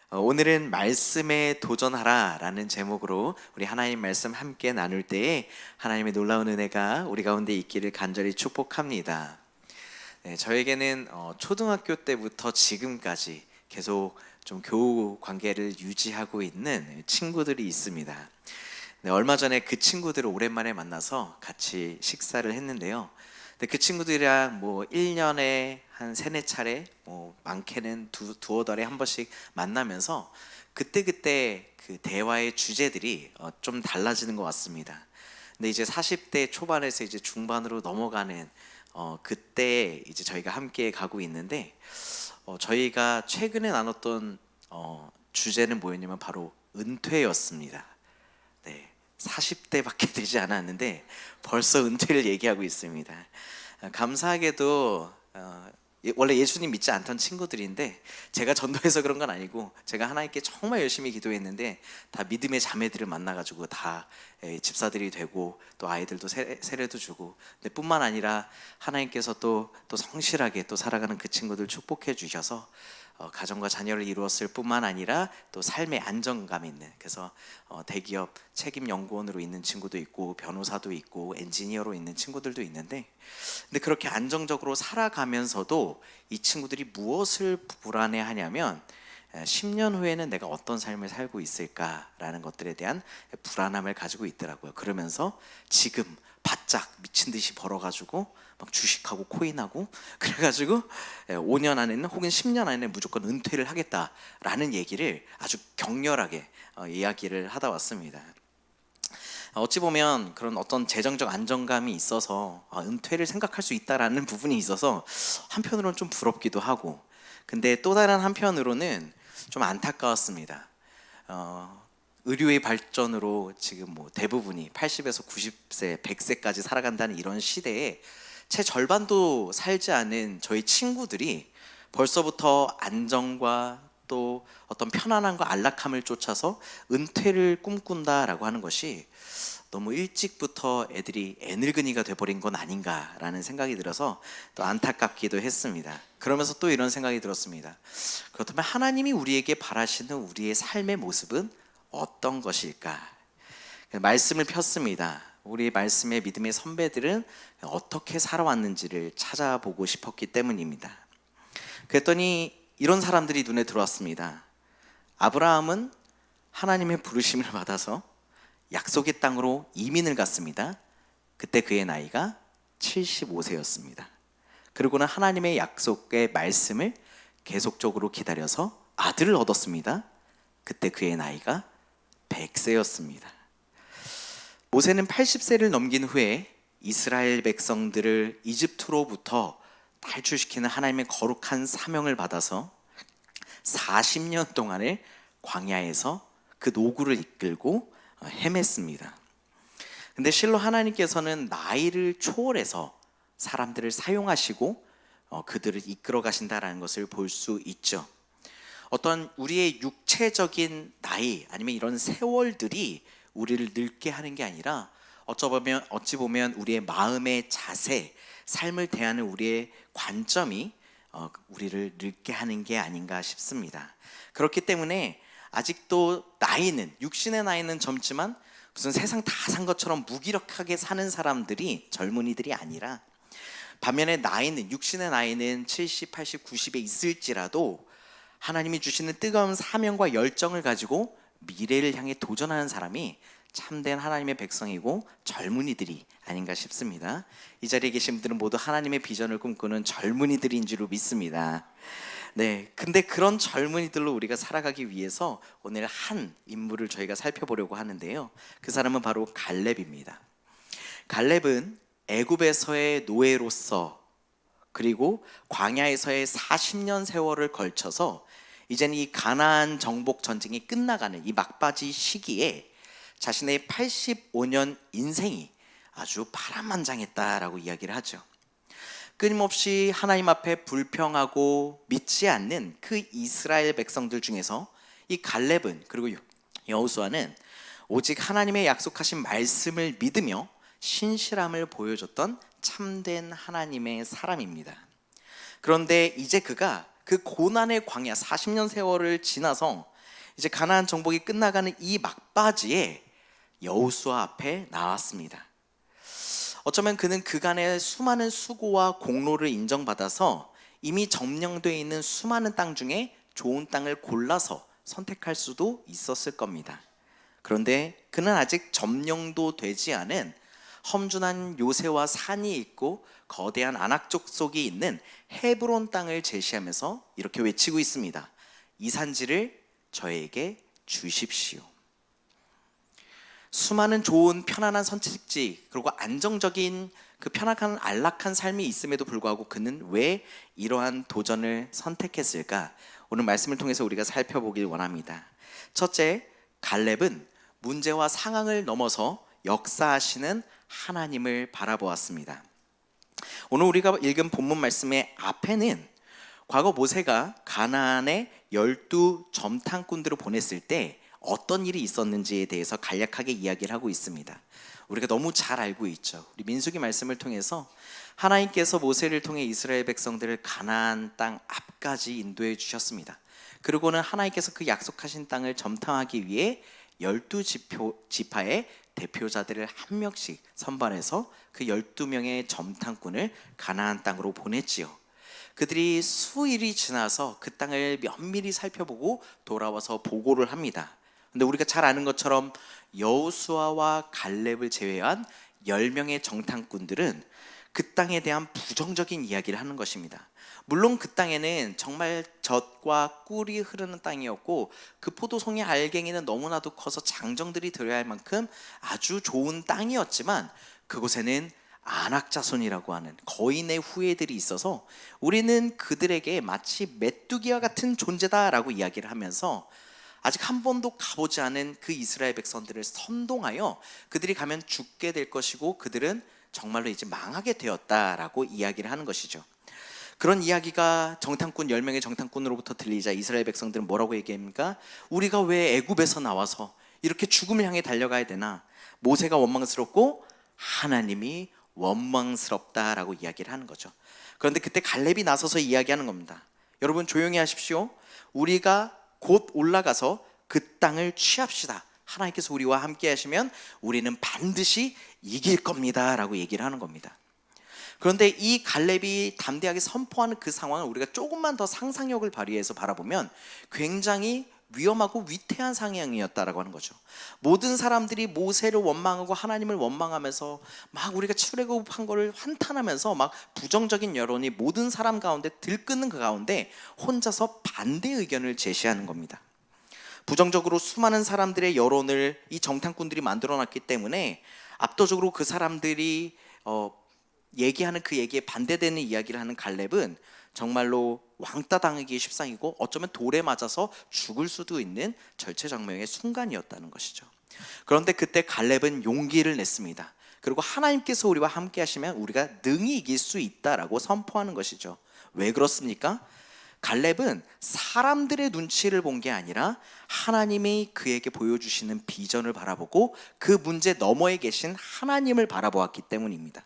오늘은 말씀에 도전하라 라는 제목으로 우리 하나님 말씀 함께 나눌 때에 하나님의 놀라운 은혜가 우리 가운데 있기를 간절히 축복합니다. 저에게는 초등학교 때부터 지금까지 계속 좀 교우 관계를 유지하고 있는 친구들이 있습니다. 얼마 전에 그 친구들을 오랜만에 만나서 같이 식사를 했는데요. 근데 그 친구들이랑 뭐 1년에 한 3-4차례, 뭐 많게는 두어 달에 한 번씩 만나면서 그때그때 그 대화의 주제들이 좀 달라지는 것 같습니다. 근데 이제 40대 초반에서 이제 중반으로 넘어가는 그때 이제 저희가 함께 가고 있는데 저희가 최근에 나눴던 주제는 뭐였냐면 바로 은퇴였습니다. 네, 40대밖에 되지 않았는데 벌써 은퇴를 얘기하고 있습니다. 감사하게도 원래 예수님 믿지 않던 친구들인데 제가 전도해서 그런 건 아니고 제가 하나님께 정말 열심히 기도했는데 다 믿음의 자매들을 만나가지고 다 집사들이 되고 또 아이들도 세례도 주고, 근데 뿐만 아니라 하나님께서 또 성실하게 또 살아가는 그 친구들 축복해 주셔서 가정과 자녀를 이루었을 뿐만 아니라 또 삶의 안정감 있는, 그래서 대기업 책임연구원으로 있는 친구도 있고 변호사도 있고 엔지니어로 있는 친구들도 있는데, 근데 그렇게 안정적으로 살아가면서도 이 친구들이 무엇을 불안해하냐면 10년 후에는 내가 어떤 삶을 살고 있을까라는 것들에 대한 불안함을 가지고 있더라고요. 그러면서 지금 바짝 미친 듯이 벌어가지고 막 주식하고 코인하고 그래가지고 5년 안에는 혹은 10년 안에 무조건 은퇴를 하겠다라는 얘기를 아주 격렬하게 이야기를 하다 왔습니다. 어찌 보면 그런 어떤 재정적 안정감이 있어서 은퇴를 생각할 수 있다라는 부분이 있어서 한편으로는 좀 부럽기도 하고, 근데 또 다른 한편으로는 좀 안타까웠습니다. 의료의 발전으로 지금 뭐 대부분이 80에서 90세, 100세까지 살아간다는 이런 시대에 채 절반도 살지 않은 저희 친구들이 벌써부터 안정과 또 어떤 편안함과 안락함을 쫓아서 은퇴를 꿈꾼다라고 하는 것이 너무 일찍부터 애들이 애늙은이가 돼버린 건 아닌가라는 생각이 들어서 또 안타깝기도 했습니다. 그러면서 또 이런 생각이 들었습니다. 그렇다면 하나님이 우리에게 바라시는 우리의 삶의 모습은 어떤 것일까? 말씀을 폈습니다. 우리 말씀의 믿음의 선배들은 어떻게 살아왔는지를 찾아보고 싶었기 때문입니다. 그랬더니 이런 사람들이 눈에 들어왔습니다. 아브라함은 하나님의 부르심을 받아서 약속의 땅으로 이민을 갔습니다. 그때 그의 나이가 75세였습니다. 그리고는 하나님의 약속의 말씀을 계속적으로 기다려서 아들을 얻었습니다. 그때 그의 나이가 100세였습니다. 모세는 80세를 넘긴 후에 이스라엘 백성들을 이집트로부터 탈출시키는 하나님의 거룩한 사명을 받아서 40년 동안을 광야에서 그 노구를 이끌고 헤맸습니다. 근데 실로 하나님께서는 나이를 초월해서 사람들을 사용하시고 그들을 이끌어 가신다라는 것을 볼 수 있죠. 어떤 우리의 육체적인 나이 아니면 이런 세월들이 우리를 늙게 하는 게 아니라 어찌 보면 우리의 마음의 자세, 삶을 대하는 우리의 관점이 우리를 늙게 하는 게 아닌가 싶습니다. 그렇기 때문에 아직도 나이는, 육신의 나이는 젊지만 무슨 세상 다 산 것처럼 무기력하게 사는 사람들이 젊은이들이 아니라, 반면에 나이는, 육신의 나이는 70, 80, 90에 있을지라도 하나님이 주시는 뜨거운 사명과 열정을 가지고 미래를 향해 도전하는 사람이 참된 하나님의 백성이고 젊은이들이 아닌가 싶습니다. 이 자리에 계신 분들은 모두 하나님의 비전을 꿈꾸는 젊은이들인 줄 믿습니다. 네, 근데 그런 젊은이들로 우리가 살아가기 위해서 오늘 한 인물을 저희가 살펴보려고 하는데요. 그 사람은 바로 갈렙입니다. 갈렙은 애굽에서의 노예로서 그리고 광야에서의 40년 세월을 걸쳐서 이제는 이 가나안 정복 전쟁이 끝나가는 이 막바지 시기에 자신의 85년 인생이 아주 파란만장했다라고 이야기를 하죠. 끊임없이 하나님 앞에 불평하고 믿지 않는 그 이스라엘 백성들 중에서 이 갈렙은, 그리고 여호수아는 오직 하나님의 약속하신 말씀을 믿으며 신실함을 보여줬던 참된 하나님의 사람입니다. 그런데 이제 그가 그 고난의 광야 40년 세월을 지나서 이제 가나안 정복이 끝나가는 이 막바지에 여호수아 앞에 나왔습니다. 어쩌면 그는 그간의 수많은 수고와 공로를 인정받아서 이미 점령되어 있는 수많은 땅 중에 좋은 땅을 골라서 선택할 수도 있었을 겁니다. 그런데 그는 아직 점령도 되지 않은 험준한 요새와 산이 있고 거대한 아낙 족속이 있는 헤브론 땅을 제시하면서 이렇게 외치고 있습니다. 이 산지를 저에게 주십시오. 수많은 좋은 편안한 선택지 그리고 안정적인 그 편안한 안락한 삶이 있음에도 불구하고 그는 왜 이러한 도전을 선택했을까? 오늘 말씀을 통해서 우리가 살펴보길 원합니다. 첫째, 갈렙은 문제와 상황을 넘어서 역사하시는 하나님을 바라보았습니다. 오늘 우리가 읽은 본문 말씀의 앞에는 과거 모세가 가나안의 12 점탕꾼들을 보냈을 때 어떤 일이 있었는지에 대해서 간략하게 이야기를 하고 있습니다. 우리가 너무 잘 알고 있죠. 우리 민수기 말씀을 통해서 하나님께서 모세를 통해 이스라엘 백성들을 가나안 땅 앞까지 인도해 주셨습니다. 그리고는 하나님께서 그 약속하신 땅을 점탕하기 위해 12지파의 대표자들을 한 명씩 선발해서 그 12명의 점탕꾼을 가나안 땅으로 보냈지요. 그들이 수일이 지나서 그 땅을 면밀히 살펴보고 돌아와서 보고를 합니다. 근데 우리가 잘 아는 것처럼 여호수아와 갈렙을 제외한 10명의 정탐꾼들은 그 땅에 대한 부정적인 이야기를 하는 것입니다. 물론 그 땅에는 정말 젖과 꿀이 흐르는 땅이었고 그 포도송이 알갱이는 너무나도 커서 장정들이 들어야 할 만큼 아주 좋은 땅이었지만 그곳에는 아낙 자손이라고 하는 거인의 후예들이 있어서 우리는 그들에게 마치 메뚜기와 같은 존재다라고 이야기를 하면서 아직 한 번도 가보지 않은 그 이스라엘 백성들을 선동하여 그들이 가면 죽게 될 것이고 그들은 정말로 이제 망하게 되었다라고 이야기를 하는 것이죠. 그런 이야기가 정탐꾼 10명의 정탐꾼으로부터 들리자 이스라엘 백성들은 뭐라고 얘기합니까? 우리가 왜 애굽에서 나와서 이렇게 죽음을 향해 달려가야 되나? 모세가 원망스럽고 하나님이 원망스럽다라고 이야기를 하는 거죠. 그런데 그때 갈렙이 나서서 이야기하는 겁니다. 여러분 조용히 하십시오. 우리가 곧 올라가서 그 땅을 취합시다. 하나님께서 우리와 함께 하시면 우리는 반드시 이길 겁니다 라고 얘기를 하는 겁니다. 그런데 이 갈렙이 담대하게 선포하는 그 상황을 우리가 조금만 더 상상력을 발휘해서 바라보면 굉장히 위험하고 위태한 상황이었다라고 하는 거죠. 모든 사람들이 모세를 원망하고 하나님을 원망하면서 막 우리가 출애굽한 거를 환탄하면서 막 부정적인 여론이 모든 사람 가운데 들끓는 그 가운데 혼자서 반대 의견을 제시하는 겁니다. 부정적으로 수많은 사람들의 여론을 이 정탐꾼들이 만들어놨기 때문에 압도적으로 그 사람들이 얘기하는 그 얘기에 반대되는 이야기를 하는 갈렙은 정말로 왕따 당하기 십상이고 어쩌면 돌에 맞아서 죽을 수도 있는 절체절명의 순간이었다는 것이죠. 그런데 그때 갈렙은 용기를 냈습니다. 그리고 하나님께서 우리와 함께 하시면 우리가 능히 이길 수 있다라고 선포하는 것이죠. 왜 그렇습니까? 갈렙은 사람들의 눈치를 본 게 아니라 하나님이 그에게 보여주시는 비전을 바라보고 그 문제 너머에 계신 하나님을 바라보았기 때문입니다.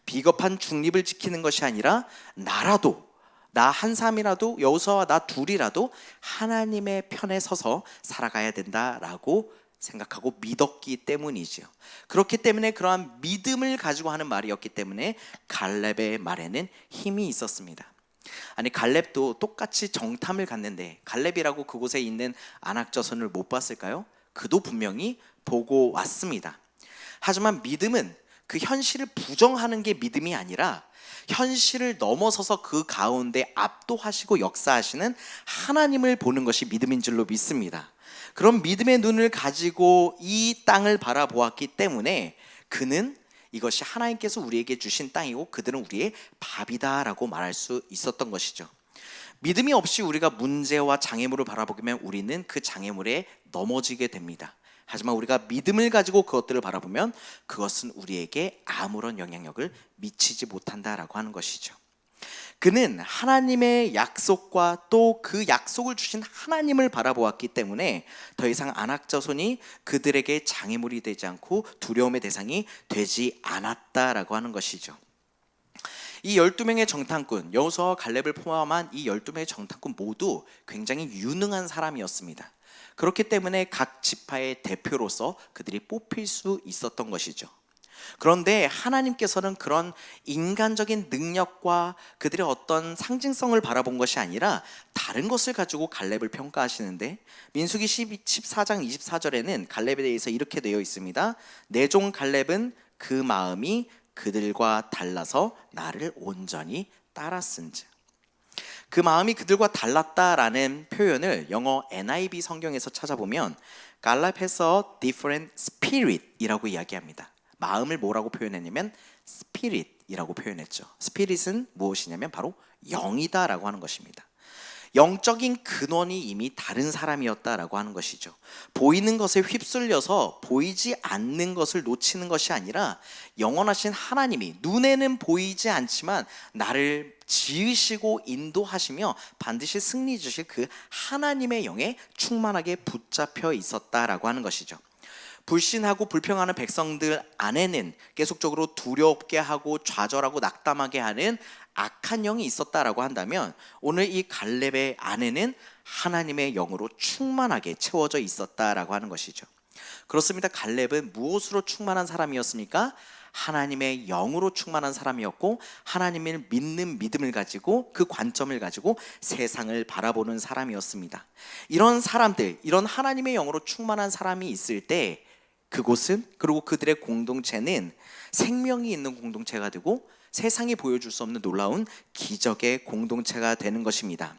비겁한 중립을 지키는 것이 아니라 나라도 나 한 사람이라도 여호수아와 나 둘이라도 하나님의 편에 서서 살아가야 된다라고 생각하고 믿었기 때문이지요. 그렇기 때문에 그러한 믿음을 가지고 하는 말이었기 때문에 갈렙의 말에는 힘이 있었습니다. 아니 갈렙도 똑같이 정탐을 갔는데 갈렙이라고 그곳에 있는 아낙 자손을 못 봤을까요? 그도 분명히 보고 왔습니다. 하지만 믿음은 그 현실을 부정하는 게 믿음이 아니라 현실을 넘어서서 그 가운데 압도하시고 역사하시는 하나님을 보는 것이 믿음인 줄로 믿습니다. 그런 믿음의 눈을 가지고 이 땅을 바라보았기 때문에 그는 이것이 하나님께서 우리에게 주신 땅이고 그들은 우리의 밥이다라고 말할 수 있었던 것이죠. 믿음이 없이 우리가 문제와 장애물을 바라보면 우리는 그 장애물에 넘어지게 됩니다. 하지만 우리가 믿음을 가지고 그것들을 바라보면 그것은 우리에게 아무런 영향력을 미치지 못한다라고 하는 것이죠. 그는 하나님의 약속과 또 그 약속을 주신 하나님을 바라보았기 때문에 더 이상 아낙 자손이 그들에게 장애물이 되지 않고 두려움의 대상이 되지 않았다라고 하는 것이죠. 이 12명의 정탐꾼, 여호수아와 갈렙을 포함한 이 12명의 정탐꾼 모두 굉장히 유능한 사람이었습니다. 그렇기 때문에 각 지파의 대표로서 그들이 뽑힐 수 있었던 것이죠. 그런데 하나님께서는 그런 인간적인 능력과 그들의 어떤 상징성을 바라본 것이 아니라 다른 것을 가지고 갈렙을 평가하시는데, 민수기 14장 24절에는 갈렙에 대해서 이렇게 되어 있습니다. 내 종 갈렙은 그 마음이 그들과 달라서 나를 온전히 따랐은즉. 그 마음이 그들과 달랐다라는 표현을 영어 NIV 성경에서 찾아보면 갈렙 has a different spirit이라고 이야기합니다. 마음을 뭐라고 표현했냐면 spirit이라고 표현했죠. spirit은 무엇이냐면 바로 영이다라고 하는 것입니다. 영적인 근원이 이미 다른 사람이었다라고 하는 것이죠. 보이는 것에 휩쓸려서 보이지 않는 것을 놓치는 것이 아니라 영원하신 하나님이 눈에는 보이지 않지만 나를 지으시고 인도하시며 반드시 승리 주실 그 하나님의 영에 충만하게 붙잡혀 있었다라고 하는 것이죠. 불신하고 불평하는 백성들 안에는 계속적으로 두렵게 하고 좌절하고 낙담하게 하는 악한 영이 있었다라고 한다면, 오늘 이 갈렙의 안에는 하나님의 영으로 충만하게 채워져 있었다라고 하는 것이죠. 그렇습니다. 갈렙은 무엇으로 충만한 사람이었습니까? 하나님의 영으로 충만한 사람이었고, 하나님을 믿는 믿음을 가지고 그 관점을 가지고 세상을 바라보는 사람이었습니다. 이런 사람들, 이런 하나님의 영으로 충만한 사람이 있을 때 그곳은, 그리고 그들의 공동체는 생명이 있는 공동체가 되고 세상이 보여줄 수 없는 놀라운 기적의 공동체가 되는 것입니다.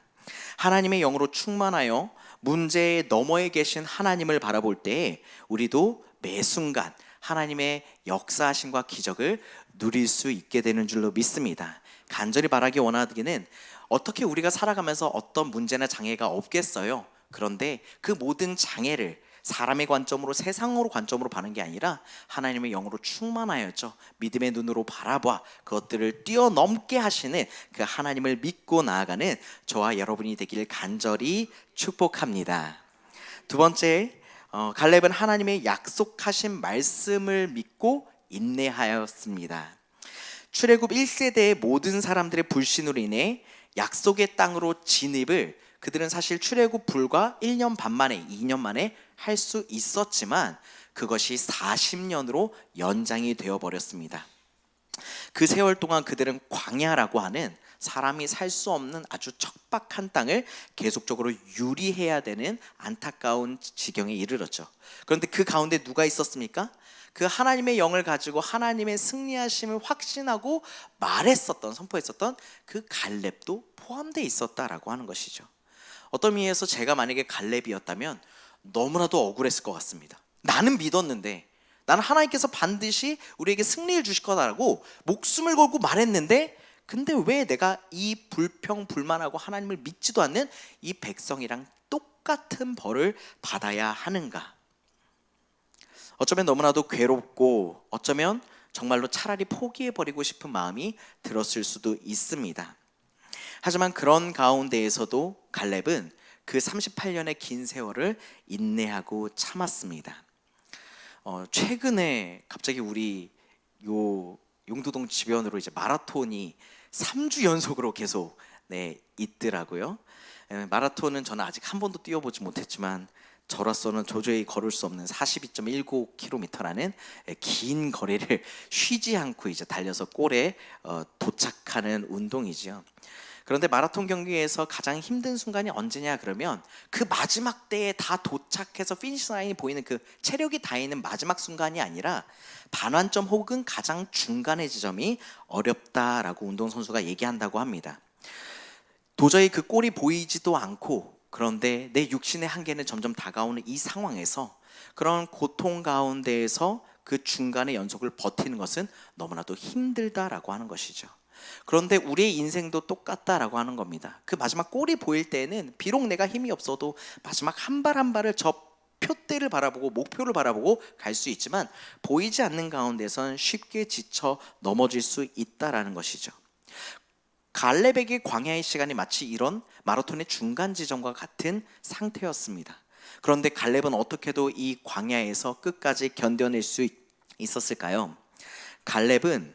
하나님의 영으로 충만하여 문제의 너머에 계신 하나님을 바라볼 때 우리도 매 순간 하나님의 역사하심과 기적을 누릴 수 있게 되는 줄로 믿습니다. 간절히 바라기 원하기는 어떻게 우리가 살아가면서 어떤 문제나 장애가 없겠어요. 그런데 그 모든 장애를 사람의 관점으로, 세상으로 관점으로 보는 게 아니라 하나님의 영으로 충만하였죠. 믿음의 눈으로 바라봐 그것들을 뛰어넘게 하시는 그 하나님을 믿고 나아가는 저와 여러분이 되기를 간절히 축복합니다. 두 번째, 갈렙은 하나님의 약속하신 말씀을 믿고 인내하였습니다. 출애굽 1세대의 모든 사람들의 불신으로 인해 약속의 땅으로 진입을 그들은 사실 출애굽 불과 1년 반 만에, 2년 만에 할 수 있었지만 그것이 40년으로 연장이 되어버렸습니다. 그 세월 동안 그들은 광야라고 하는 사람이 살 수 없는 아주 척박한 땅을 계속적으로 유리해야 되는 안타까운 지경에 이르렀죠. 그런데 그 가운데 누가 있었습니까? 그 하나님의 영을 가지고 하나님의 승리하심을 확신하고 말했었던, 선포했었던 그 갈렙도 포함되어 있었다라고 하는 것이죠. 어떤 의미에서 제가 만약에 갈렙이었다면 너무나도 억울했을 것 같습니다. 나는 믿었는데, 나는 하나님께서 반드시 우리에게 승리를 주실 거다라고 목숨을 걸고 말했는데, 근데 왜 내가 이 불평 불만하고 하나님을 믿지도 않는 이 백성이랑 똑같은 벌을 받아야 하는가? 어쩌면 너무나도 괴롭고 어쩌면 정말로 차라리 포기해버리고 싶은 마음이 들었을 수도 있습니다. 하지만 그런 가운데에서도 갈렙은 그 38년의 긴 세월을 인내하고 참았습니다. 최근에 갑자기 우리 용두동 주변으로 이제 마라톤이 3주 연속으로 계속 있더라고요. 마라톤은 저는 아직 한 번도 뛰어보지 못했지만 저로서는 도저히 걸을 수 없는 42.19km라는 긴 거리를 쉬지 않고 이제 달려서 골에 도착하는 운동이지요. 그런데 마라톤 경기에서 가장 힘든 순간이 언제냐 그러면 그 마지막 때에 다 도착해서 피니시 라인이 보이는 그 체력이 닿이는 마지막 순간이 아니라 반환점 혹은 가장 중간의 지점이 어렵다라고 운동선수가 얘기한다고 합니다. 도저히 그 골이 보이지도 않고, 그런데 내 육신의 한계는 점점 다가오는 이 상황에서 그런 고통 가운데에서 그 중간의 연속을 버티는 것은 너무나도 힘들다라고 하는 것이죠. 그런데 우리의 인생도 똑같다라고 하는 겁니다. 그 마지막 골이 보일 때는 비록 내가 힘이 없어도 마지막 한 발 한 발을 저 표대를 바라보고 목표를 바라보고 갈 수 있지만 보이지 않는 가운데선 쉽게 지쳐 넘어질 수 있다라는 것이죠. 갈렙에게 광야의 시간이 마치 이런 마라톤의 중간 지점과 같은 상태였습니다. 그런데 갈렙은 어떻게도 이 광야에서 끝까지 견뎌낼 수 있었을까요? 갈렙은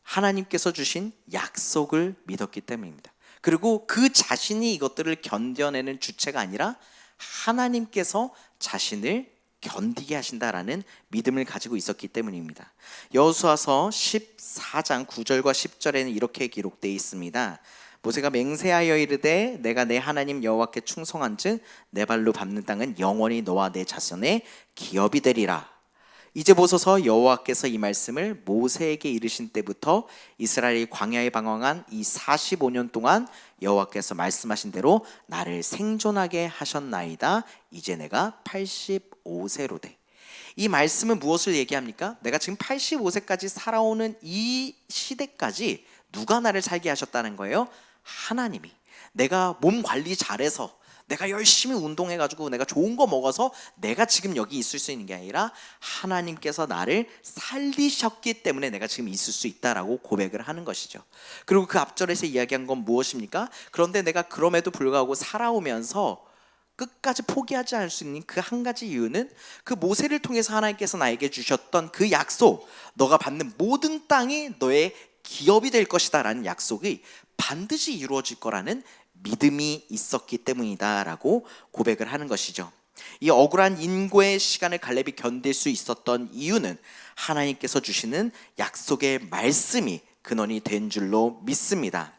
하나님께서 주신 약속을 믿었기 때문입니다. 그리고 그 자신이 이것들을 견뎌내는 주체가 아니라 하나님께서 자신을 견디게 하신다라는 믿음을 가지고 있었기 때문입니다. 여호수아서 14장 9절과 10절에는 이렇게 기록되어 있습니다. 모세가 맹세하여 이르되 내가 내 하나님 여호와께 충성한즉 내 발로 밟는 땅은 영원히 너와 내 자손의 기업이 되리라. 이제 보소서 여호와께서 이 말씀을 모세에게 이르신 때부터 이스라엘이 광야에 방황한 이 45년 동안 여호와께서 말씀하신 대로 나를 생존하게 하셨나이다. 이제 내가 85세로 돼. 이 말씀은 무엇을 얘기합니까? 내가 지금 85세까지 살아오는 이 시대까지 누가 나를 살게 하셨다는 거예요? 하나님이. 내가 몸 관리 잘해서, 내가 열심히 운동해가지고, 내가 좋은 거 먹어서 내가 지금 여기 있을 수 있는 게 아니라 하나님께서 나를 살리셨기 때문에 내가 지금 있을 수 있다라고 고백을 하는 것이죠. 그리고 그 앞절에서 이야기한 건 무엇입니까? 그런데 내가 그럼에도 불구하고 살아오면서 끝까지 포기하지 않을 수 있는 그 한 가지 이유는 그 모세를 통해서 하나님께서 나에게 주셨던 그 약속, 너가 받는 모든 땅이 너의 기업이 될 것이다 라는 약속이 반드시 이루어질 거라는 믿음이 있었기 때문이다 라고 고백을 하는 것이죠. 이 억울한 인고의 시간을 갈렙이 견딜 수 있었던 이유는 하나님께서 주시는 약속의 말씀이 근원이 된 줄로 믿습니다.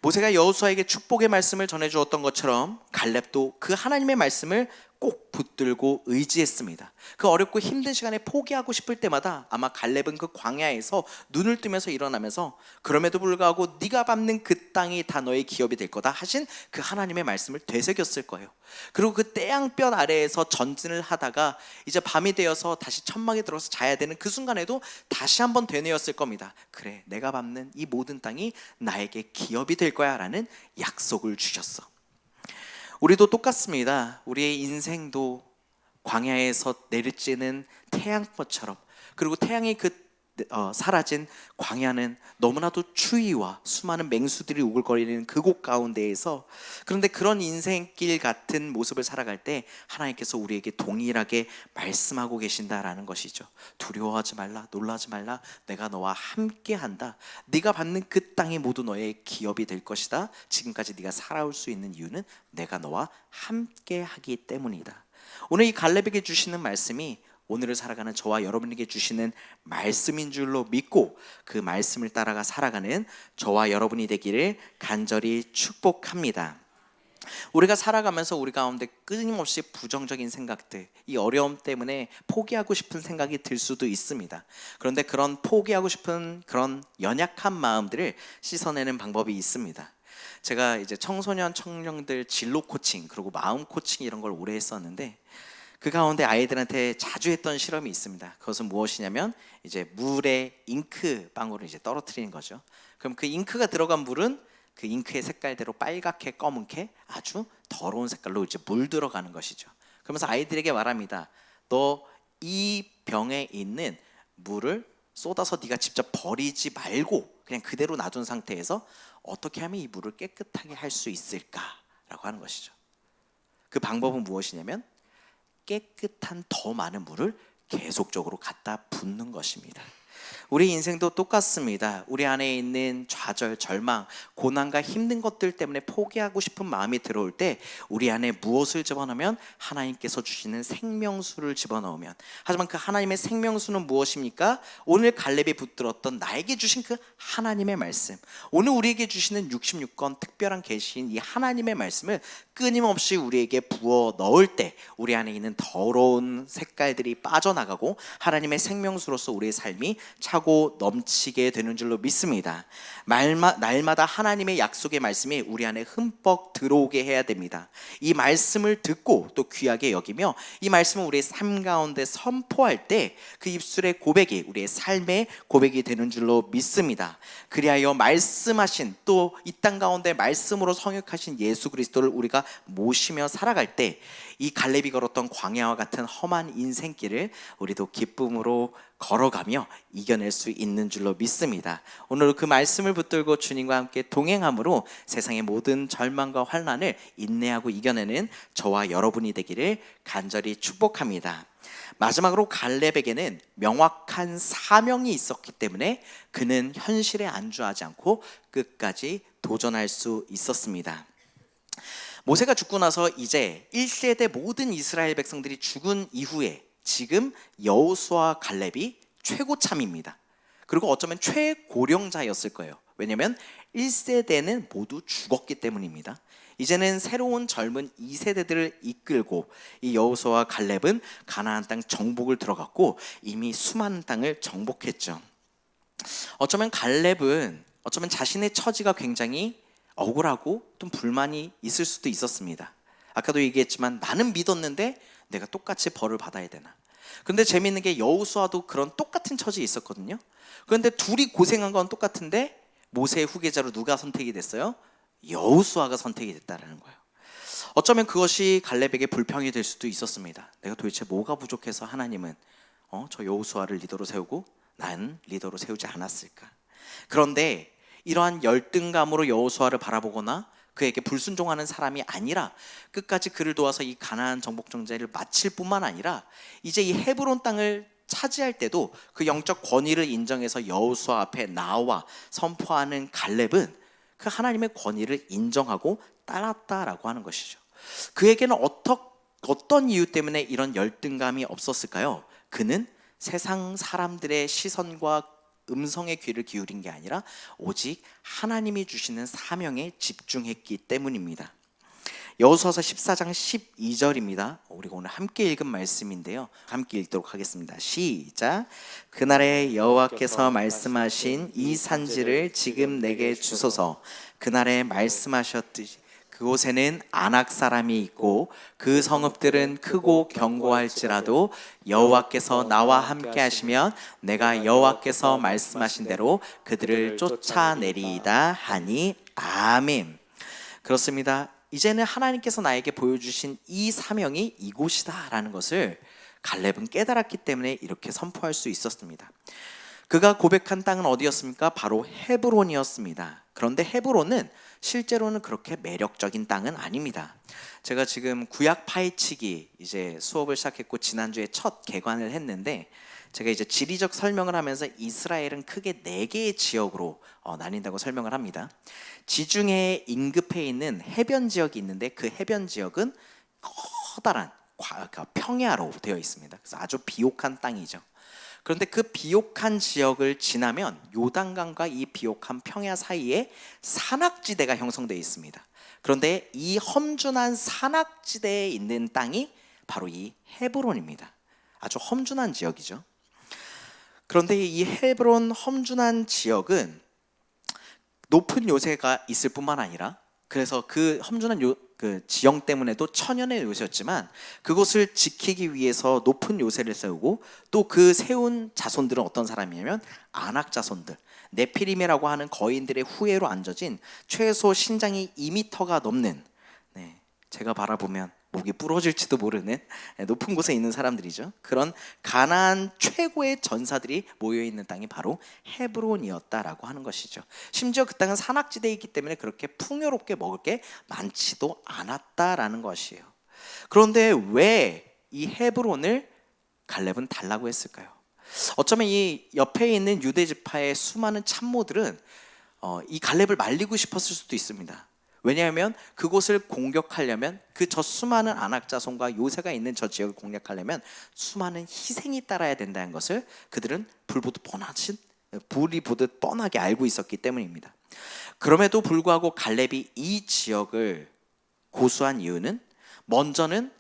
모세가 여호수아에게 축복의 말씀을 전해주었던 것처럼 갈렙도 그 하나님의 말씀을 꼭 붙들고 의지했습니다. 그 어렵고 힘든 시간에 포기하고 싶을 때마다 아마 갈렙은 그 광야에서 눈을 뜨면서 일어나면서 그럼에도 불구하고 네가 밟는 그 땅이 다 너의 기업이 될 거다 하신 그 하나님의 말씀을 되새겼을 거예요. 그리고 그 태양볕 아래에서 전진을 하다가 이제 밤이 되어서 다시 천막에 들어서 자야 되는 그 순간에도 다시 한번 되뇌었을 겁니다. 그래, 내가 밟는 이 모든 땅이 나에게 기업이 될 거야 라는 약속을 주셨어. 우리도 똑같습니다. 우리의 인생도 광야에서 내리쬐는 태양볕처럼, 그리고 태양이 사라진 광야는 너무나도 추위와 수많은 맹수들이 우글거리는 그곳 가운데에서, 그런데 그런 인생길 같은 모습을 살아갈 때 하나님께서 우리에게 동일하게 말씀하고 계신다라는 것이죠. 두려워하지 말라, 놀라지 말라, 내가 너와 함께한다. 네가 받는 그 땅이 모두 너의 기업이 될 것이다. 지금까지 네가 살아올 수 있는 이유는 내가 너와 함께하기 때문이다. 오늘 이 갈렙에게 주시는 말씀이 오늘을 살아가는 저와 여러분에게 주시는 말씀인 줄로 믿고 그 말씀을 따라가 살아가는 저와 여러분이 되기를 간절히 축복합니다. 우리가 살아가면서 우리 가운데 끊임없이 부정적인 생각들, 이 어려움 때문에 포기하고 싶은 생각이 들 수도 있습니다. 그런데 그런 포기하고 싶은 그런 연약한 마음들을 씻어내는 방법이 있습니다. 제가 이제 청소년 청년들 진로 코칭 그리고 마음 코칭 이런 걸 오래 했었는데, 그 가운데 아이들한테 자주 했던 실험이 있습니다. 그것은 무엇이냐면 이제 물에 잉크 방울을 이제 떨어뜨리는 거죠. 그럼 그 잉크가 들어간 물은 그 잉크의 색깔대로 빨갛게 검은게 아주 더러운 색깔로 이제 물들어가는 것이죠. 그러면서 아이들에게 말합니다. 너 이 병에 있는 물을 쏟아서 네가 직접 버리지 말고 그냥 그대로 놔둔 상태에서 어떻게 하면 이 물을 깨끗하게 할 수 있을까라고 하는 것이죠. 그 방법은 무엇이냐면 깨끗한 더 많은 물을 계속적으로 갖다 붓는 것입니다. 우리 인생도 똑같습니다. 우리 안에 있는 좌절, 절망, 고난과 힘든 것들 때문에 포기하고 싶은 마음이 들어올 때 우리 안에 무엇을 집어넣으면 하나님께서 주시는 생명수를 집어넣으면, 하지만 그 하나님의 생명수는 무엇입니까? 오늘 갈렙이 붙들었던 나에게 주신 그 하나님의 말씀, 오늘 우리에게 주시는 66권 특별한 계시인 이 하나님의 말씀을 끊임없이 우리에게 부어 넣을 때 우리 안에 있는 더러운 색깔들이 빠져나가고 하나님의 생명수로서 우리의 삶이 차고 넘치게 되는 줄로 믿습니다. 날마다 하나님의 약속의 말씀이 우리 안에 흠뻑 들어오게 해야 됩니다. 이 말씀을 듣고 또 귀하게 여기며 이 말씀을 우리의 삶 가운데 선포할 때 그 입술의 고백이 우리의 삶의 고백이 되는 줄로 믿습니다. 그리하여 말씀하신, 또 이 땅 가운데 말씀으로 성육하신 예수 그리스도를 우리가 모시며 살아갈 때 이 갈렙이 걸었던 광야와 같은 험한 인생길을 우리도 기쁨으로 걸어가며 이겨낼 수 있는 줄로 믿습니다. 오늘 그 말씀을 붙들고 주님과 함께 동행함으로 세상의 모든 절망과 환난을 인내하고 이겨내는 저와 여러분이 되기를 간절히 축복합니다. 마지막으로 갈렙에게는 명확한 사명이 있었기 때문에 그는 현실에 안주하지 않고 끝까지 도전할 수 있었습니다. 모세가 죽고 나서 이제 1세대 모든 이스라엘 백성들이 죽은 이후에 지금 여호수아 갈렙이 최고참입니다. 그리고 어쩌면 최고령자였을 거예요. 왜냐하면 1세대는 모두 죽었기 때문입니다. 이제는 새로운 젊은 2세대들을 이끌고 이 여호수아와 갈렙은 가나안 땅 정복을 들어갔고 이미 수많은 땅을 정복했죠. 어쩌면 갈렙은 자신의 처지가 굉장히 억울하고 좀 불만이 있을 수도 있었습니다. 아까도 얘기했지만 나는 믿었는데 내가 똑같이 벌을 받아야 되나. 그런데 재미있는 게 여호수아도 그런 똑같은 처지에 있었거든요. 그런데 둘이 고생한 건 똑같은데 모세의 후계자로 누가 선택이 됐어요? 여호수아가 선택이 됐다라는 거예요. 어쩌면 그것이 갈렙에게 불평이 될 수도 있었습니다. 내가 도대체 뭐가 부족해서 하나님은 저 여호수아를 리더로 세우고 난 리더로 세우지 않았을까? 그런데 이러한 열등감으로 여호수아를 바라보거나 그에게 불순종하는 사람이 아니라 끝까지 그를 도와서 이 가나안 정복 정제를 마칠 뿐만 아니라 이제 이 헤브론 땅을 차지할 때도 그 영적 권위를 인정해서 여호수아 앞에 나와 선포하는 갈렙은 그 하나님의 권위를 인정하고 따랐다라고 하는 것이죠. 그에게는 어떤 이유 때문에 이런 열등감이 없었을까요? 그는 세상 사람들의 시선과 음성의 귀를 기울인 게 아니라 오직 하나님이 주시는 사명에 집중했기 때문입니다. 여호수아서 14장 12절입니다. 우리가 오늘 함께 읽은 말씀인데요. 함께 읽도록 하겠습니다. 시작. 그날에 여호와께서 말씀하신 이 산지를 지금 내게 주소서. 그날에 말씀하셨듯이 그곳에는 아낙 사람이 있고 그 성읍들은 크고 견고할지라도 여호와께서 나와 함께 하시면 내가 여호와께서 말씀하신 대로 그들을 쫓아내리이다 하니 아멘. 그렇습니다. 이제는 하나님께서 나에게 보여주신 이 사명이 이곳이다 라는 것을 갈렙은 깨달았기 때문에 이렇게 선포할 수 있었습니다. 그가 고백한 땅은 어디였습니까? 바로 헤브론이었습니다. 그런데 헤브론은 실제로는 그렇게 매력적인 땅은 아닙니다. 제가 지금 구약 파헤치기 이제 수업을 시작했고 지난주에 첫 개관을 했는데 제가 이제 지리적 설명을 하면서 이스라엘은 크게 4개의 지역으로 나뉜다고 설명을 합니다. 지중해 인급해 있는 해변 지역이 있는데 그 해변 지역은 커다란 평야로 되어 있습니다. 그래서 아주 비옥한 땅이죠. 그런데 그 비옥한 지역을 지나면 요단강과 이 비옥한 평야 사이에 산악지대가 형성되어 있습니다. 그런데 이 험준한 산악지대에 있는 땅이 바로 이 헤브론입니다. 아주 험준한 지역이죠. 그런데 이 헤브론 험준한 지역은 높은 요새가 있을 뿐만 아니라 그래서 그 험준한 그 지형 때문에도 천연의 요새였지만 그곳을 지키기 위해서 높은 요새를 세우고 또 그 세운 자손들은 어떤 사람이냐면 아낙 자손들, 네피림이라고 하는 거인들의 후예로 앉아진 최소 신장이 2m가 넘는 제가 바라보면 목이 부러질지도 모르는 높은 곳에 있는 사람들이죠. 그런 가나안 최고의 전사들이 모여있는 땅이 바로 헤브론이었다라고 하는 것이죠. 심지어 그 땅은 산악지대에 있기 때문에 그렇게 풍요롭게 먹을 게 많지도 않았다라는 것이에요. 그런데 왜 이 헤브론을 갈렙은 달라고 했을까요? 어쩌면 이 옆에 있는 유대 지파의 수많은 참모들은 이 갈렙을 말리고 싶었을 수도 있습니다. 왜냐하면 그곳을 공격하려면 그 저 수많은 아낙 자손과 요새가 있는 저 지역을 공략하려면 수많은 희생이 따라야 된다는 것을 그들은 불이 보듯 뻔하게 알고 있었기 때문입니다. 그럼에도 불구하고 갈렙이 이 지역을 고수한 이유는 먼저는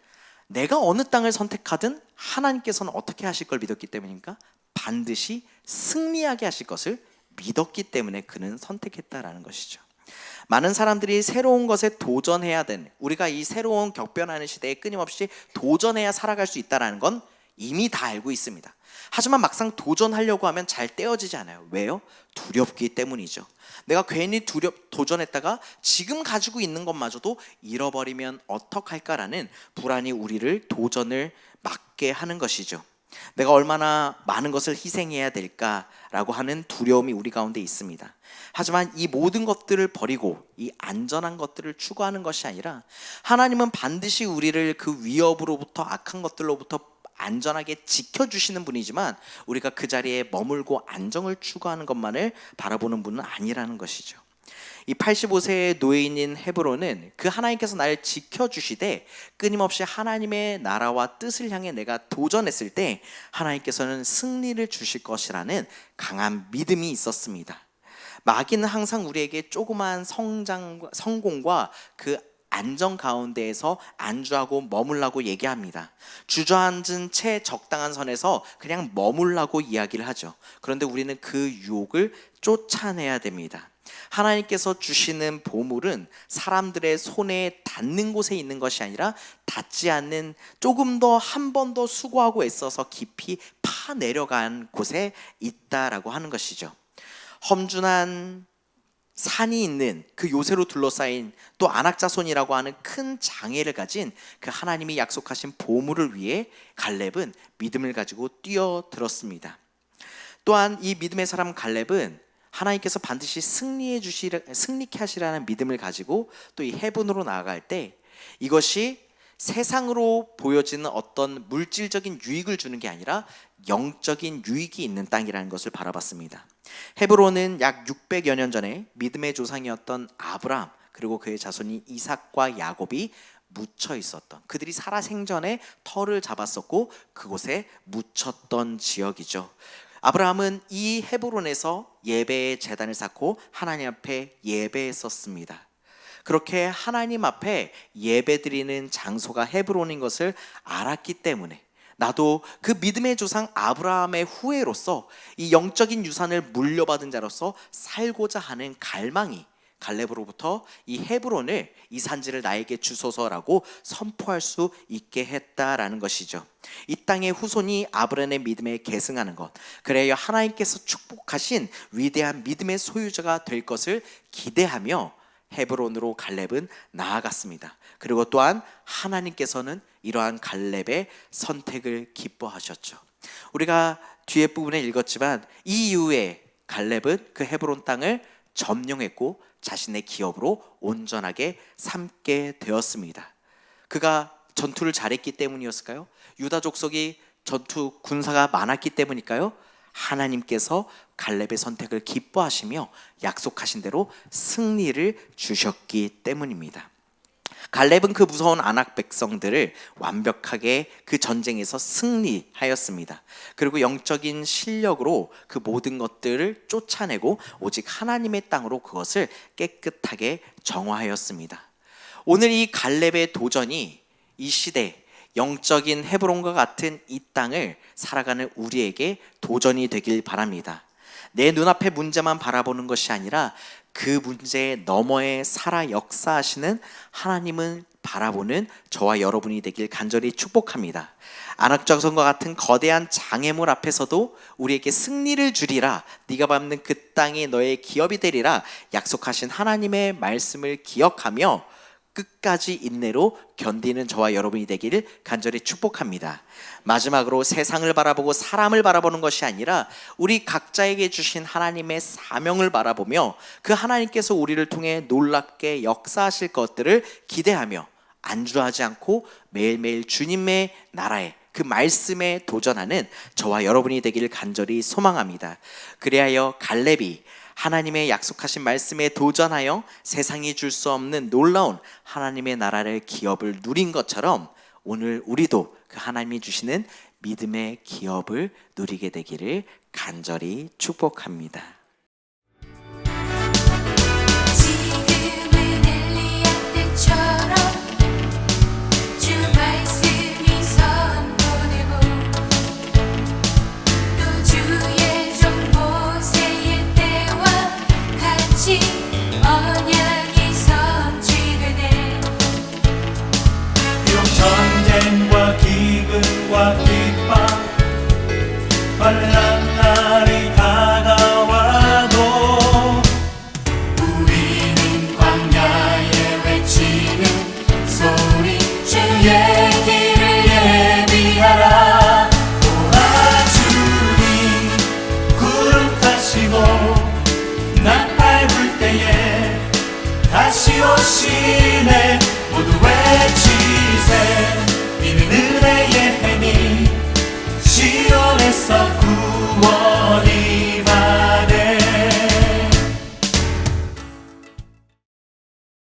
내가 어느 땅을 선택하든 하나님께서는 어떻게 하실 걸 믿었기 때문입니까? 반드시 승리하게 하실 것을 믿었기 때문에 그는 선택했다라는 것이죠. 많은 사람들이 새로운 것에 도전해야 되는, 우리가 이 새로운 격변하는 시대에 끊임없이 도전해야 살아갈 수 있다는 건 이미 다 알고 있습니다. 하지만 막상 도전하려고 하면 잘 떼어지지 않아요. 왜요? 두렵기 때문이죠. 내가 괜히 도전했다가 지금 가지고 있는 것마저도 잃어버리면 어떡할까라는 불안이 우리를 도전을 막게 하는 것이죠. 내가 얼마나 많은 것을 희생해야 될까라고 하는 두려움이 우리 가운데 있습니다. 하지만 이 모든 것들을 버리고 이 안전한 것들을 추구하는 것이 아니라 하나님은 반드시 우리를 그 위협으로부터 악한 것들로부터 안전하게 지켜주시는 분이지만 우리가 그 자리에 머물고 안정을 추구하는 것만을 바라보는 분은 아니라는 것이죠. 이 85세의 노인인 헤브론은 그 하나님께서 나를 지켜주시되 끊임없이 하나님의 나라와 뜻을 향해 내가 도전했을 때 하나님께서는 승리를 주실 것이라는 강한 믿음이 있었습니다. 마귀는 항상 우리에게 조그만 성공과 그 안정 가운데에서 안주하고 머물라고 얘기합니다. 주저앉은 채 적당한 선에서 그냥 머물라고 이야기를 하죠. 그런데 우리는 그 유혹을 쫓아내야 됩니다. 하나님께서 주시는 보물은 사람들의 손에 닿는 곳에 있는 것이 아니라 닿지 않는 조금 더 한 번 더 수고하고 애써서 깊이 파 내려간 곳에 있다라고 하는 것이죠. 험준한 산이 있는 그 요새로 둘러싸인 또 안악자손이라고 하는 큰 장애를 가진 그 하나님이 약속하신 보물을 위해 갈렙은 믿음을 가지고 뛰어들었습니다. 또한 이 믿음의 사람 갈렙은 하나님께서 반드시 승리케 하시라는 믿음을 가지고 또 이 헤븐으로 나아갈 때 이것이 세상으로 보여지는 어떤 물질적인 유익을 주는 게 아니라 영적인 유익이 있는 땅이라는 것을 바라봤습니다. 헤브론은 약 600여 년 전에 믿음의 조상이었던 아브라함 그리고 그의 자손인 이삭과 야곱이 묻혀 있었던, 그들이 살아생전에 터를 잡았었고 그곳에 묻혔던 지역이죠. 아브라함은 이 헤브론에서 예배의 제단을 쌓고 하나님 앞에 예배했었습니다. 그렇게 하나님 앞에 예배드리는 장소가 헤브론인 것을 알았기 때문에 나도 그 믿음의 조상 아브라함의 후예로서 이 영적인 유산을 물려받은 자로서 살고자 하는 갈망이 갈렙으로부터 이 헤브론을, 이 산지를 나에게 주소서라고 선포할 수 있게 했다라는 것이죠. 이 땅의 후손이 아브라함의 믿음에 계승하는 것, 그래야 하나님께서 축복하신 위대한 믿음의 소유자가 될 것을 기대하며 헤브론으로 갈렙은 나아갔습니다. 그리고 또한 하나님께서는 이러한 갈렙의 선택을 기뻐하셨죠. 우리가 뒤에 부분에 읽었지만 이 이후에 갈렙은 그 헤브론 땅을 점령했고 자신의 기업으로 온전하게 삼게 되었습니다. 그가 전투를 잘했기 때문이었을까요? 유다 족속이 전투 군사가 많았기 때문일까요? 하나님께서 갈렙의 선택을 기뻐하시며 약속하신 대로 승리를 주셨기 때문입니다. 갈렙은 그 무서운 아낙 백성들을 완벽하게 그 전쟁에서 승리하였습니다. 그리고 영적인 실력으로 그 모든 것들을 쫓아내고 오직 하나님의 땅으로 그것을 깨끗하게 정화하였습니다. 오늘 이 갈렙의 도전이 이 시대 영적인 헤브론과 같은 이 땅을 살아가는 우리에게 도전이 되길 바랍니다. 내 눈앞의 문제만 바라보는 것이 아니라 그 문제 너머에 살아 역사하시는 하나님을 바라보는 저와 여러분이 되길 간절히 축복합니다. 안악자손과 같은 거대한 장애물 앞에서도 우리에게 승리를 주리라, 네가 밟는 그 땅이 너의 기업이 되리라 약속하신 하나님의 말씀을 기억하며 끝까지 인내로 견디는 저와 여러분이 되기를 간절히 축복합니다. 마지막으로 세상을 바라보고 사람을 바라보는 것이 아니라 우리 각자에게 주신 하나님의 사명을 바라보며 그 하나님께서 우리를 통해 놀랍게 역사하실 것들을 기대하며 안주하지 않고 매일매일 주님의 나라에 그 말씀에 도전하는 저와 여러분이 되기를 간절히 소망합니다. 그리하여 갈렙이 하나님의 약속하신 말씀에 도전하여 세상이 줄 수 없는 놀라운 하나님의 나라를 기업을 누린 것처럼 오늘 우리도 그 하나님이 주시는 믿음의 기업을 누리게 되기를 간절히 축복합니다.